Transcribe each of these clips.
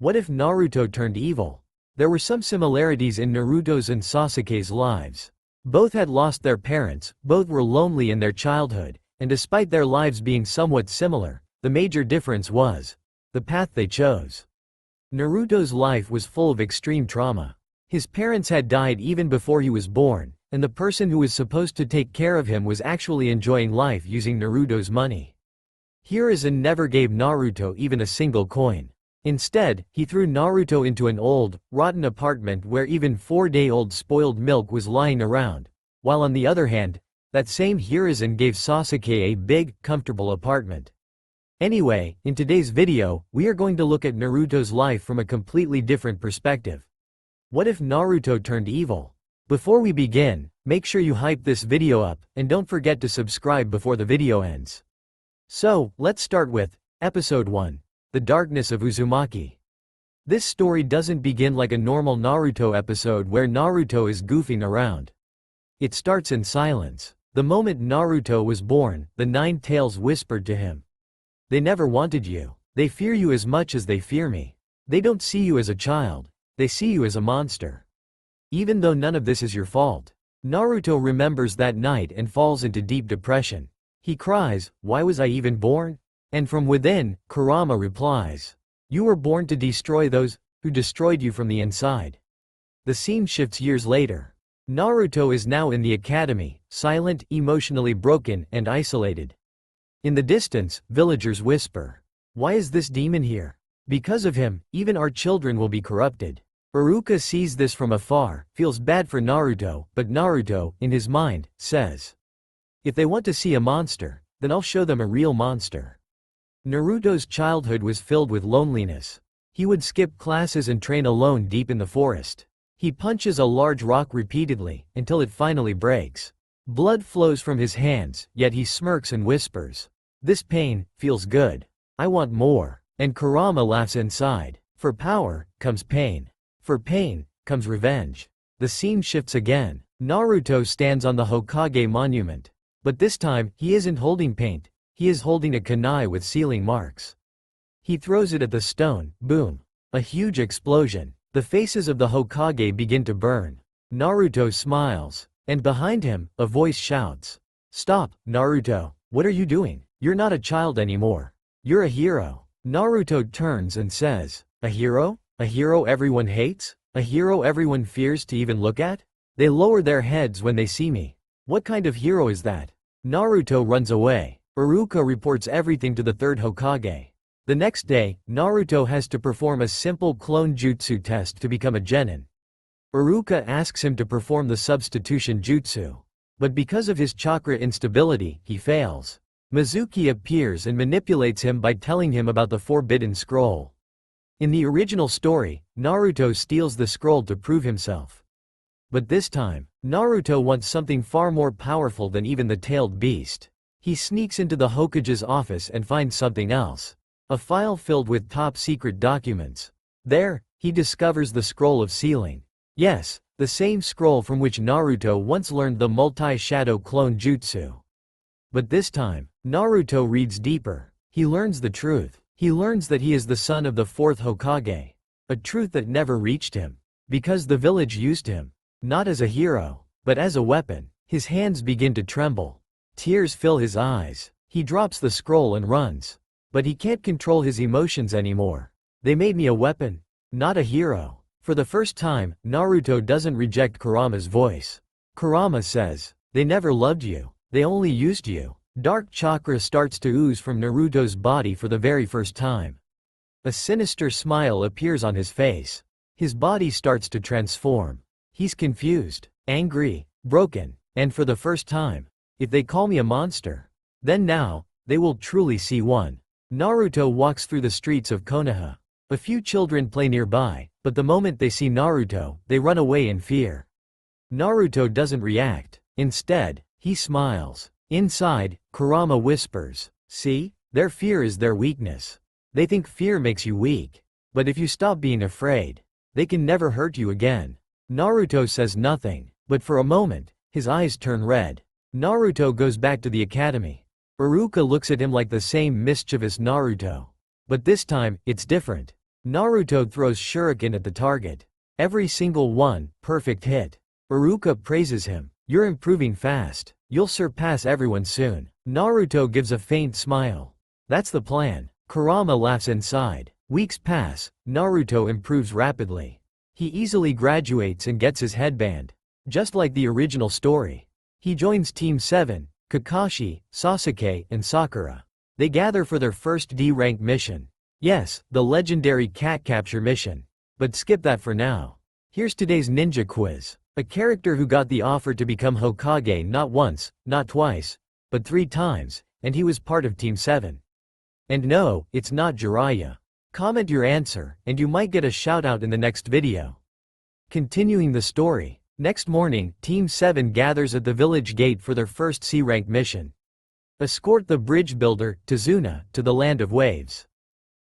What if Naruto turned evil? There were some similarities in Naruto's and Sasuke's lives. Both had lost their parents, both were lonely in their childhood, and despite their lives being somewhat similar, the major difference was the path they chose. Naruto's life was full of extreme trauma. His parents had died even before he was born, and the person who was supposed to take care of him was actually enjoying life using Naruto's money. Hiruzen never gave Naruto even a single coin. Instead, he threw Naruto into an old, rotten apartment where even 4-day-old spoiled milk was lying around, while on the other hand, that same Hiruzen gave Sasuke a big, comfortable apartment. Anyway, in today's video, we are going to look at Naruto's life from a completely different perspective. What if Naruto turned evil? Before we begin, make sure you hype this video up, and don't forget to subscribe before the video ends. So, let's start with Episode 1. The Darkness of Uzumaki. This story doesn't begin like a normal Naruto episode where Naruto is goofing around. It starts in silence. The moment Naruto was born, the Nine Tails whispered to him. They never wanted you. They fear you as much as they fear me. They don't see you as a child. They see you as a monster. Even though none of this is your fault. Naruto remembers that night and falls into deep depression. He cries, "Why was I even born?" And from within, Kurama replies, "You were born to destroy those who destroyed you from the inside." The scene shifts years later. Naruto is now in the academy, silent, emotionally broken, and isolated. In the distance, villagers whisper, "Why is this demon here? Because of him, even our children will be corrupted." Iruka sees this from afar, feels bad for Naruto, but Naruto, in his mind, says, "If they want to see a monster, then I'll show them a real monster." Naruto's childhood was filled with loneliness. He would skip classes and train alone deep in the forest. He punches a large rock repeatedly, until it finally breaks. Blood flows from his hands, yet he smirks and whispers, "This pain feels good. I want more." And Kurama laughs inside. For power comes pain. For pain comes revenge. The scene shifts again. Naruto stands on the Hokage monument. But this time, he isn't holding paint. He is holding a kunai with sealing marks. He throws it at the stone, boom. A huge explosion. The faces of the Hokage begin to burn. Naruto smiles. And behind him, a voice shouts, "Stop, Naruto. What are you doing? You're not a child anymore. You're a hero." Naruto turns and says, "A hero? A hero everyone hates? A hero everyone fears to even look at? They lower their heads when they see me. What kind of hero is that?" Naruto runs away. Iruka reports everything to the third Hokage. The next day, Naruto has to perform a simple clone jutsu test to become a genin. Iruka asks him to perform the substitution jutsu. But because of his chakra instability, he fails. Mizuki appears and manipulates him by telling him about the forbidden scroll. In the original story, Naruto steals the scroll to prove himself. But this time, Naruto wants something far more powerful than even the tailed beast. He sneaks into the Hokage's office and finds something else. A file filled with top-secret documents. There, he discovers the scroll of sealing. Yes, the same scroll from which Naruto once learned the multi-shadow clone jutsu. But this time, Naruto reads deeper. He learns the truth. He learns that he is the son of the fourth Hokage. A truth that never reached him. Because the village used him. Not as a hero, but as a weapon. His hands begin to tremble. Tears fill his eyes. He drops the scroll and runs. But he can't control his emotions anymore. They made me a weapon, not a hero. For the first time, Naruto doesn't reject Kurama's voice. Kurama says, "They never loved you. They only used you." Dark chakra starts to ooze from Naruto's body for the very first time. A sinister smile appears on his face. His body starts to transform. He's confused, angry, broken, and for the first time, if they call me a monster, then now, they will truly see one. Naruto walks through the streets of Konoha. A few children play nearby, but the moment they see Naruto, they run away in fear. Naruto doesn't react. Instead, he smiles. Inside, Kurama whispers, "See? Their fear is their weakness. They think fear makes you weak. But if you stop being afraid, they can never hurt you again." Naruto says nothing, but for a moment, his eyes turn red. Naruto goes back to the academy. Iruka looks at him like the same mischievous Naruto. But this time, it's different. Naruto throws shuriken at the target. Every single one, perfect hit. Iruka praises him. You're improving fast. You'll surpass everyone soon. Naruto gives a faint smile. That's the plan. Kurama laughs inside. Weeks pass. Naruto improves rapidly. He easily graduates and gets his headband. Just like the original story. He joins Team 7, Kakashi, Sasuke, and Sakura. They gather for their first D-rank mission. Yes, the legendary cat capture mission. But skip that for now. Here's today's ninja quiz. A character who got the offer to become Hokage not once, not twice, but 3 times, and he was part of Team 7. And no, it's not Jiraiya. Comment your answer, and you might get a shoutout in the next video. Continuing the story. Next morning, Team 7 gathers at the village gate for their first C-rank mission. Escort the bridge builder, Tazuna, to the land of waves.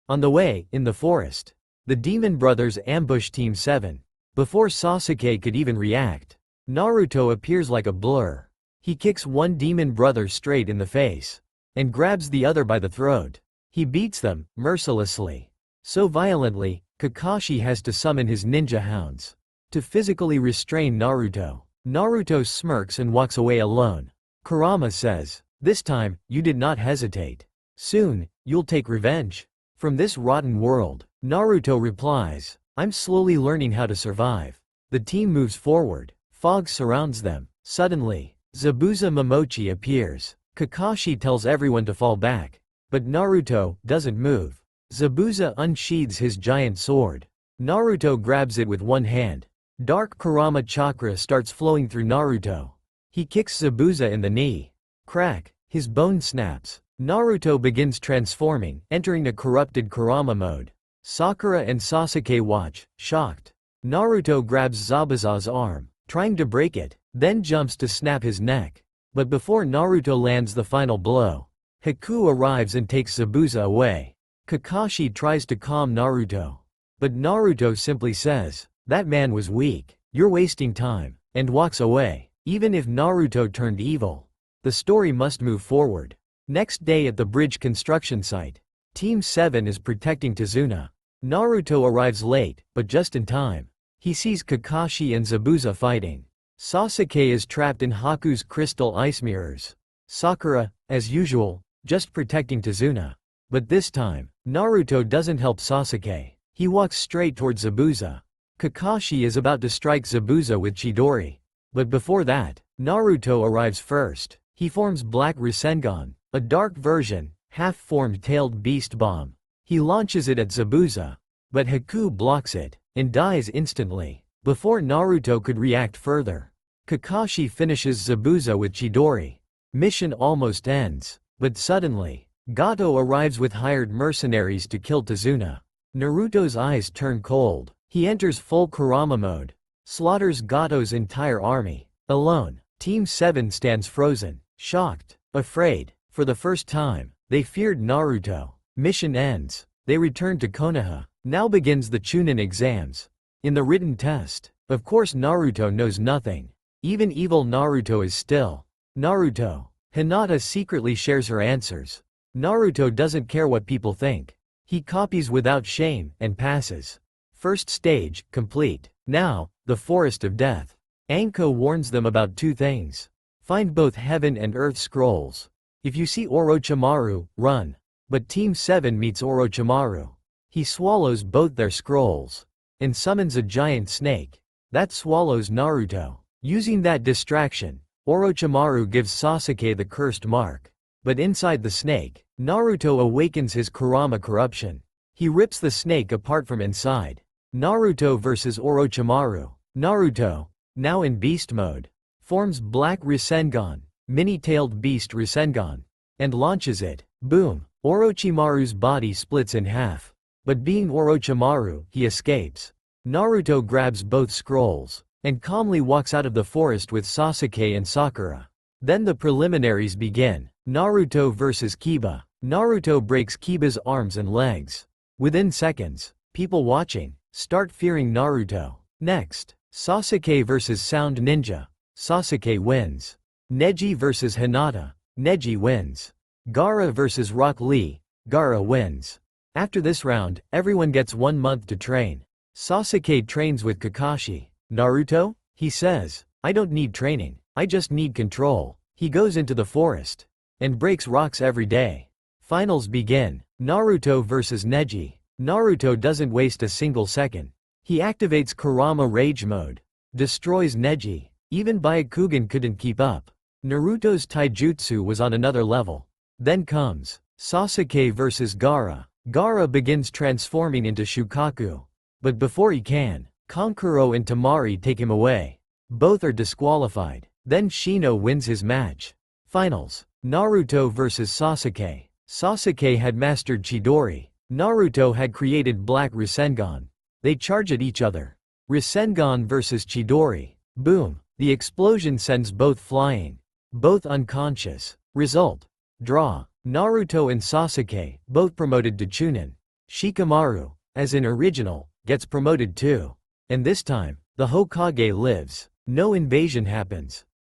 On the way, in the forest, the demon brothers ambush Team 7. Before Sasuke could even react, Naruto appears like a blur. He kicks one demon brother straight in the face, and grabs the other by the throat. He beats them, mercilessly. So violently, Kakashi has to summon his ninja hounds to physically restrain Naruto. Naruto smirks and walks away alone. Kurama says, "This time, you did not hesitate. Soon, you'll take revenge. From this rotten world." Naruto replies, "I'm slowly learning how to survive." The team moves forward. Fog surrounds them. Suddenly, Zabuza Momochi appears. Kakashi tells everyone to fall back. But Naruto doesn't move. Zabuza unsheathes his giant sword. Naruto grabs it with one hand. Dark Kurama chakra starts flowing through Naruto. He kicks Zabuza in the knee. Crack, his bone snaps. Naruto begins transforming, entering a corrupted Kurama mode. Sakura and Sasuke watch, shocked. Naruto grabs Zabuza's arm, trying to break it, then jumps to snap his neck. But before Naruto lands the final blow, Haku arrives and takes Zabuza away. Kakashi tries to calm Naruto. But Naruto simply says, "That man was weak. You're wasting time," and walks away. Even if Naruto turned evil, the story must move forward. Next day at the bridge construction site, Team 7 is protecting Tazuna. Naruto arrives late, but just in time. He sees Kakashi and Zabuza fighting. Sasuke is trapped in Haku's crystal ice mirrors. Sakura, as usual, just protecting Tazuna. But this time, Naruto doesn't help Sasuke. He walks straight towards Zabuza. Kakashi is about to strike Zabuza with Chidori. But before that, Naruto arrives first. He forms Black Rasengan, a dark version, half-formed tailed beast bomb. He launches it at Zabuza. But Haku blocks it, and dies instantly. Before Naruto could react further, Kakashi finishes Zabuza with Chidori. Mission almost ends. But suddenly, Gato arrives with hired mercenaries to kill Tazuna. Naruto's eyes turn cold. He enters full Kurama mode. Slaughters Gato's entire army. Alone, Team 7 stands frozen, shocked, afraid. For the first time, they feared Naruto. Mission ends. They return to Konoha. Now begins the Chunin exams. In the written test, of course Naruto knows nothing. Even evil Naruto is still. Naruto. Hinata secretly shares her answers. Naruto doesn't care what people think. He copies without shame, and passes. First stage, complete. Now, the Forest of Death. Anko warns them about 2 things. Find both heaven and earth scrolls. If you see Orochimaru, run. But Team 7 meets Orochimaru. He swallows both their scrolls. And summons a giant snake. That swallows Naruto. Using that distraction, Orochimaru gives Sasuke the cursed mark. But inside the snake, Naruto awakens his Kurama corruption. He rips the snake apart from inside. Naruto vs Orochimaru. Naruto, now in beast mode, forms Black Rasengan, mini-tailed beast Rasengan, and launches it. Boom! Orochimaru's body splits in half. But being Orochimaru, he escapes. Naruto grabs both scrolls, and calmly walks out of the forest with Sasuke and Sakura. Then the preliminaries begin. Naruto vs Kiba. Naruto breaks Kiba's arms and legs. Within seconds, people watching start fearing Naruto. Next, Sasuke vs Sound Ninja. Sasuke wins. Neji vs Hinata. Neji wins. Gaara vs Rock Lee. Gaara wins. After this round, everyone gets 1 month to train. Sasuke trains with Kakashi. Naruto? He says, I don't need training, I just need control. He goes into the forest and breaks rocks every day. Finals begin. Naruto vs Neji. Naruto doesn't waste a single second. He activates Kurama Rage Mode. Destroys Neji. Even Byakugan couldn't keep up. Naruto's taijutsu was on another level. Then comes Sasuke vs Gaara. Gaara begins transforming into Shukaku. But before he can, Kankuro and Temari take him away. Both are disqualified. Then Shino wins his match. Finals. Naruto vs Sasuke. Sasuke had mastered Chidori. Naruto had created Black Rasengan. They charge at each other. Rasengan vs Chidori. Boom. The explosion sends both flying. Both unconscious. Result. Draw. Naruto and Sasuke, both promoted to Chunin. Shikamaru, as in original, gets promoted too. And this time, the Hokage lives. No invasion happens.